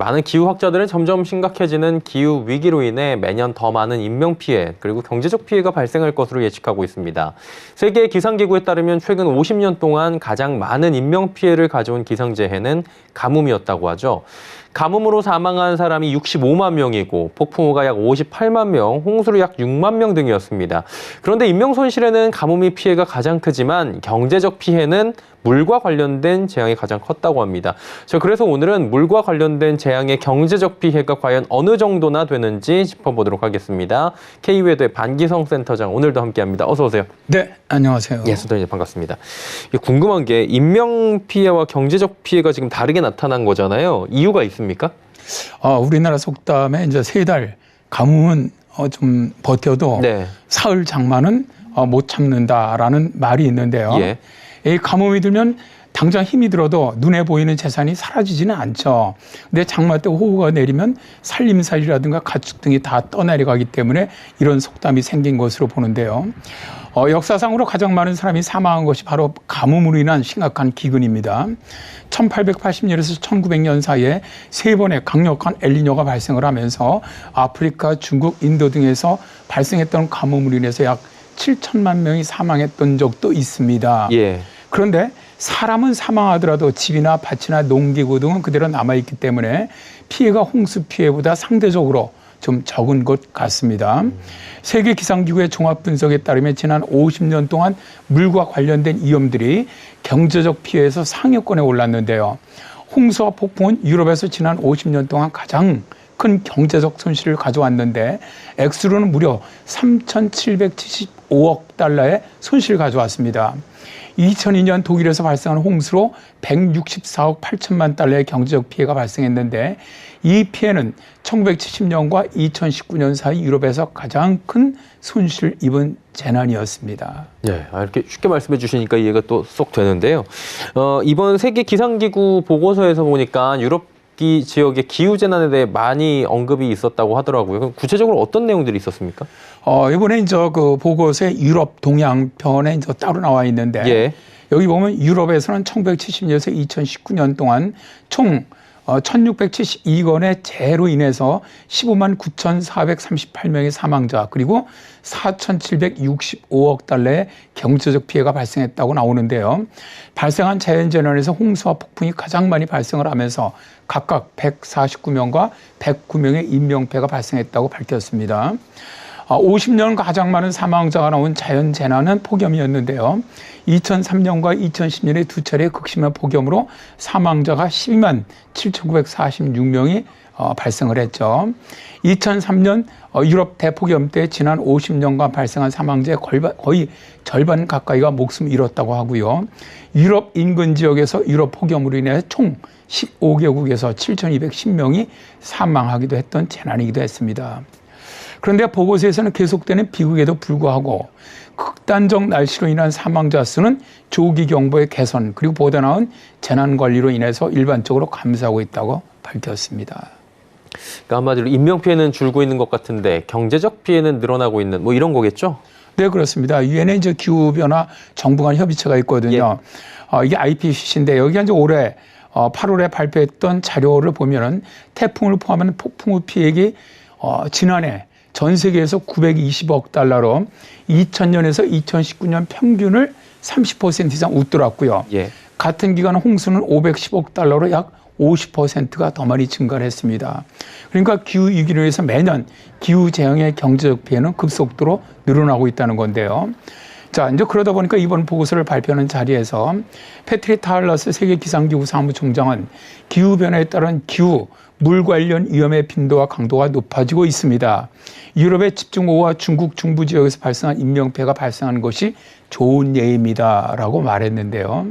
많은 기후학자들은 점점 심각해지는 기후 위기로 인해 매년 더 많은 인명피해 그리고 경제적 피해가 발생할 것으로 예측하고 있습니다. 세계 기상기구에 따르면 최근 50년 동안 가장 많은 인명피해를 가져온 기상재해는 가뭄이었다고 하죠. 가뭄으로 사망한 사람이 65만 명이고 폭풍우가 약 58만 명, 홍수로 약 6만 명 등이었습니다. 그런데 인명 손실에는 가뭄이 피해가 가장 크지만 경제적 피해는 물과 관련된 재앙이 가장 컸다고 합니다. 그래서 오늘은 물과 관련된 재앙의 경제적 피해가 과연 어느 정도나 되는지 짚어보도록 하겠습니다. K웨더의 반기성 센터장 오늘도 함께합니다. 어서 오세요. 네, 안녕하세요. 예, 센터장님 반갑습니다. 궁금한 게 인명 피해와 경제적 피해가 지금 다르게 나타난 거잖아요. 이유가 있습니까? 우리나라 속담에 이제 3달 가뭄은 좀 버텨도 네. 사흘 장마는 못 참는다라는 말이 있는데요. 예. 이 가뭄이 들면 당장 힘이 들어도 눈에 보이는 재산이 사라지지는 않죠. 근데 장마 때 호우가 내리면 살림살이라든가 가축 등이 다 떠내려가기 때문에 이런 속담이 생긴 것으로 보는데요. 역사상으로 가장 많은 사람이 사망한 것이 바로 가뭄으로 인한 심각한 기근입니다. 1880년에서 1900년 사이에 3번의 강력한 엘니뇨가 발생을 하면서 아프리카, 중국, 인도 등에서 발생했던 가뭄으로 인해서 약 7천만 명이 사망했던 적도 있습니다. 예. 그런데 사람은 사망하더라도 집이나 밭이나 농기구 등은 그대로 남아있기 때문에 피해가 홍수 피해보다 상대적으로 좀 적은 것 같습니다. 세계기상기구의 종합분석에 따르면 지난 50년 동안 물과 관련된 위험들이 경제적 피해에서 상위권에 올랐는데요. 홍수와 폭풍은 유럽에서 지난 50년 동안 가장 큰 경제적 손실을 가져왔는데 액수로는 무려 3,775억 달러의 손실을 가져왔습니다. 2002년 독일에서 발생한 홍수로 164억 8천만 달러의 경제적 피해가 발생했는데 이 피해는 1970년과 2019년 사이 유럽에서 가장 큰 손실을 입은 재난이었습니다. 네, 이렇게 쉽게 말씀해 주시니까 이해가 또 쏙 되는데요. 이번 세계기상기구 보고서에서 보니까 유럽 지역의 기후재난에 대해 많이 언급이 있었다고 하더라고요. 그럼 구체적으로 어떤 내용들이 있었습니까? 이번에 이제 그 보고서에 유럽 동양 편에 이제 따로 나와 있는데 예. 여기 보면 유럽에서는 1970년에서 2019년 동안 총 1672건의 재해로 인해서 15만 9,438명의 사망자 그리고 4,765억 달러의 경제적 피해가 발생했다고 나오는데요. 발생한 자연재난에서 홍수와 폭풍이 가장 많이 발생을 하면서 각각 149명과 109명의 인명피해가 발생했다고 밝혔습니다. 50년 가장 많은 사망자가 나온 자연재난은 폭염이었는데요. 2003년과 2010년에 두 차례 극심한 폭염으로 사망자가 12만 7,946명이 발생을 했죠. 2003년 유럽 대폭염 때 지난 50년간 발생한 사망자의 거의 절반 가까이가 목숨을 잃었다고 하고요. 유럽 인근 지역에서 유럽 폭염으로 인해 총 15개국에서 7,210명이 사망하기도 했던 재난이기도 했습니다. 그런데 보고서에서는 계속되는 비극에도 불구하고 극단적 날씨로 인한 사망자 수는 조기 경보의 개선 그리고 보다 나은 재난 관리로 인해서 일반적으로 감소하고 있다고 밝혔습니다. 그러니까 한마디로 인명 피해는 줄고 있는 것 같은데 경제적 피해는 늘어나고 있는 뭐 이런 거겠죠? 네, 그렇습니다. 유엔에 이제 기후변화 정부 간 협의체가 있거든요. 이게 IPCC인데 여기가 이제 올해 8월에 발표했던 자료를 보면은 태풍을 포함한 폭풍우 피해액이 지난해 전 세계에서 920억 달러로 2000년에서 2019년 평균을 30% 이상 웃돌았고요. 예. 같은 기간 홍수는 510억 달러로 약 50%가 더 많이 증가를 했습니다. 그러니까 기후위기로 인해서 매년 기후재앙의 경제적 피해는 급속도로 늘어나고 있다는 건데요. 자, 이제 그러다 보니까 이번 보고서를 발표하는 자리에서 패트리 타일러스 세계기상기구 사무총장은 기후변화에 따른 기후, 물 관련 위험의 빈도와 강도가 높아지고 있습니다. 유럽의 집중호우와 중국 중부 지역에서 발생한 인명피해가 발생한 것이 좋은 예입니다라고 말했는데요.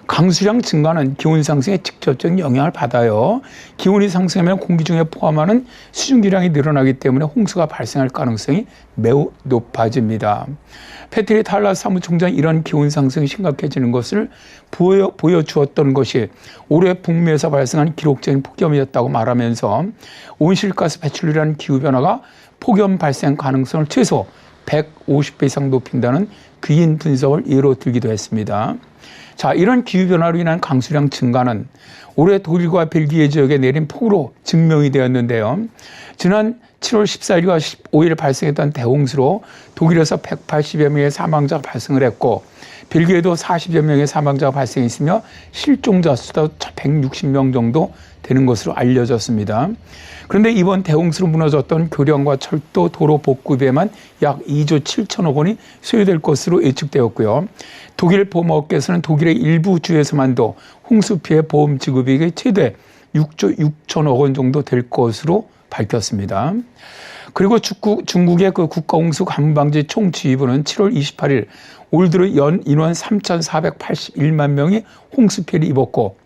강수량 증가는 기온 상승에 직접적인 영향을 받아요. 기온이 상승하면 공기 중에 포함하는 수증기량이 늘어나기 때문에 홍수가 발생할 가능성이 매우 높아집니다. 패트리 타일러스 사무총장이 이런 기온 상승이 심각해지는 것을 보여주었던 것이 올해 북미에서 발생한 기록적인 폭염이었다고 말하면서 온실가스 배출이라는 기후변화가 폭염 발생 가능성을 최소 150배 이상 높인다는 귀인 분석을 예로 들기도 했습니다. 자, 이런 기후변화로 인한 강수량 증가는 올해 독일과 벨기에 지역에 내린 폭우로 증명이 되었는데요. 지난 7월 14일과 15일 발생했던 대홍수로 독일에서 180여 명의 사망자가 발생을 했고 벨기에도 40여 명의 사망자가 발생했으며 실종자 수도 160명 정도 되는 것으로 알려졌습니다. 그런데 이번 대홍수로 무너졌던 교량과 철도, 도로 복구비에만 약 2조 7천억 원이 소요될 것으로 예측되었고요. 독일 보험업계에서는 독일의 일부 주에서만도 홍수 피해 보험 지급액이 최대 6조 6천억 원 정도 될 것으로 밝혔습니다. 그리고 중국의 그 국가홍수 가뭄방지 총지휘부는 7월 28일 올 들어 연 인원 3,481만 명이 홍수 피해를 입었고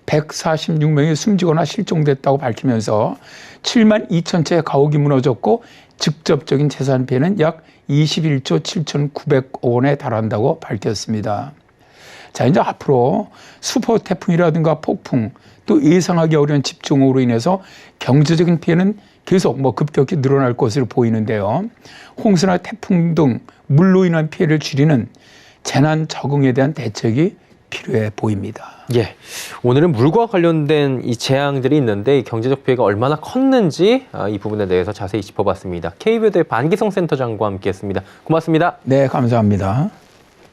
146명이 숨지거나 실종됐다고 밝히면서 7만 2천 채의 가옥이 무너졌고 직접적인 재산 피해는 약 21조 7,900억 원에 달한다고 밝혔습니다. 자, 이제 앞으로 슈퍼 태풍이라든가 폭풍 또 예상하기 어려운 집중호우로 인해서 경제적인 피해는 계속 급격히 늘어날 것으로 보이는데요. 홍수나 태풍 등 물로 인한 피해를 줄이는 재난 적응에 대한 대책이 필요해 보입니다. 예, 오늘은 물과 관련된 이 재앙들이 있는데 경제적 피해가 얼마나 컸는지 이 부분에 대해서 자세히 짚어봤습니다. KBO대 반기성 센터장과 함께했습니다. 고맙습니다. 네, 감사합니다.